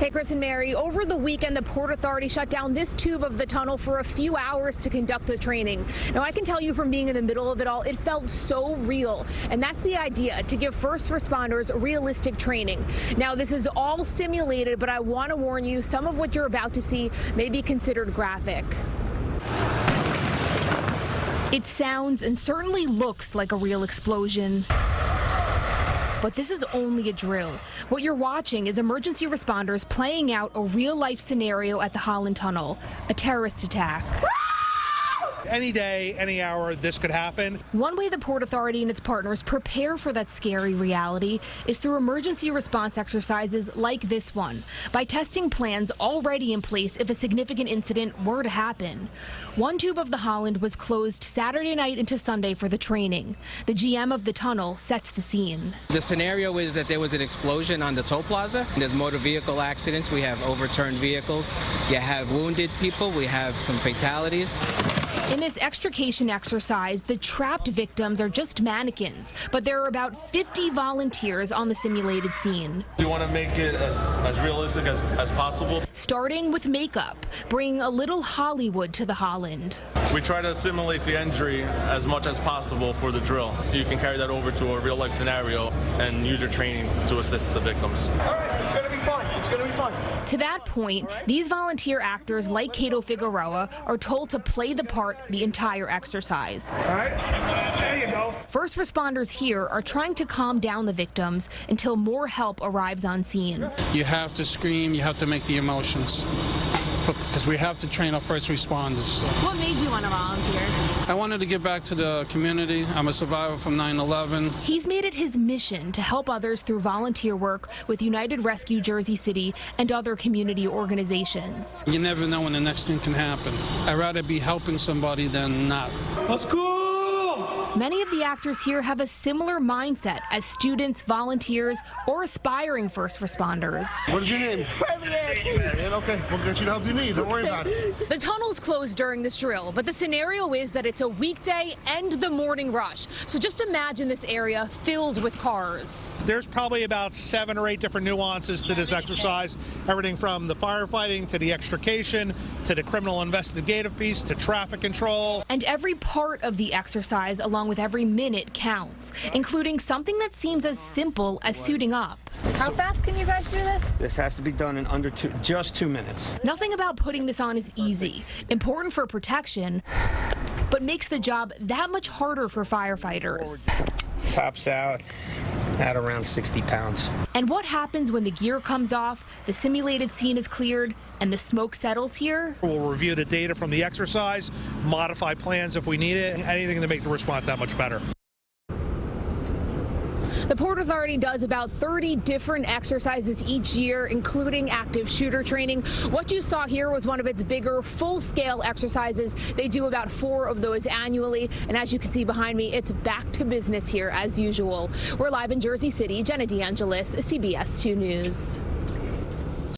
Hey, Chris and Mary, over the weekend, the Port Authority shut down this tube of the tunnel for a few hours to conduct the training. Now, I can tell you from being in the middle of it all, it felt so real. And that's the idea, to give first responders realistic training. Now, this is all simulated, but I want to warn you, some of what you're about to see may be considered graphic. It sounds and certainly looks like a real explosion. But this is only a drill. What you're watching is emergency responders playing out a real-life scenario at the Holland Tunnel, a terrorist attack. Any day, any hour, this could happen. One way the Port Authority and its partners prepare for that scary reality is through emergency response exercises like this one, by testing plans already in place if a significant incident were to happen. One tube of the Holland was closed Saturday night into Sunday for the training. The GM of the tunnel sets the scene. The scenario is that there was an explosion on the toll plaza. There's motor vehicle accidents. We have overturned vehicles. You have wounded people. We have some fatalities. In this extrication exercise, the trapped victims are just mannequins, but there are about 50 volunteers on the simulated scene. We want to make it as realistic as possible. Starting with makeup, bringing a little Hollywood to the Holland. We try to simulate the injury as much as possible for the drill. You can carry that over to a real-life scenario and use your training to assist the victims. All right, it's going to be fun. It's going to be fun. To that point, these volunteer actors like Cato Figueroa are told to play the part the entire exercise. All right, there you go. First responders here are trying to calm down the victims until more help arrives on scene. You have to scream, you have to make the emotions, because we have to train our first responders. What made you want to volunteer? I wanted to give back to the community. I'm a survivor from 9/11. He's made it his mission to help others through volunteer work with United Rescue Jersey City and other community organizations. You never know when the next thing can happen. I'd rather be helping somebody than not. Let's go. Many of the actors here have a similar mindset as students, volunteers, or aspiring first responders. What is your name? Man, okay, we'll get you the help you need. Don't worry about it. The tunnel's closed during this drill, but the scenario is that it's a weekday and the morning rush. So just imagine this area filled with cars. There's probably about 7 or 8 different nuances to this exercise. Everything from the firefighting to the extrication to the criminal investigative piece to traffic control. And every part of the exercise, along with every minute, counts, including something that seems as simple as suiting up. How fast can you guys do this? This has to be done in under just 2 minutes. Nothing about putting this on is easy. Important for protection, but makes the job that much harder for firefighters. Tops out at around 60 pounds. And what happens when the gear comes off, the simulated scene is cleared, and the smoke settles here? We'll review the data from the exercise, modify plans if we need it, anything to make the response that much better. The Port Authority does about 30 different exercises each year, including active shooter training. What you saw here was one of its bigger, full-scale exercises. They do about 4 of those annually, and as you can see behind me, it's back to business here as usual. We're live in Jersey City. Jenna DeAngelis, CBS 2 News.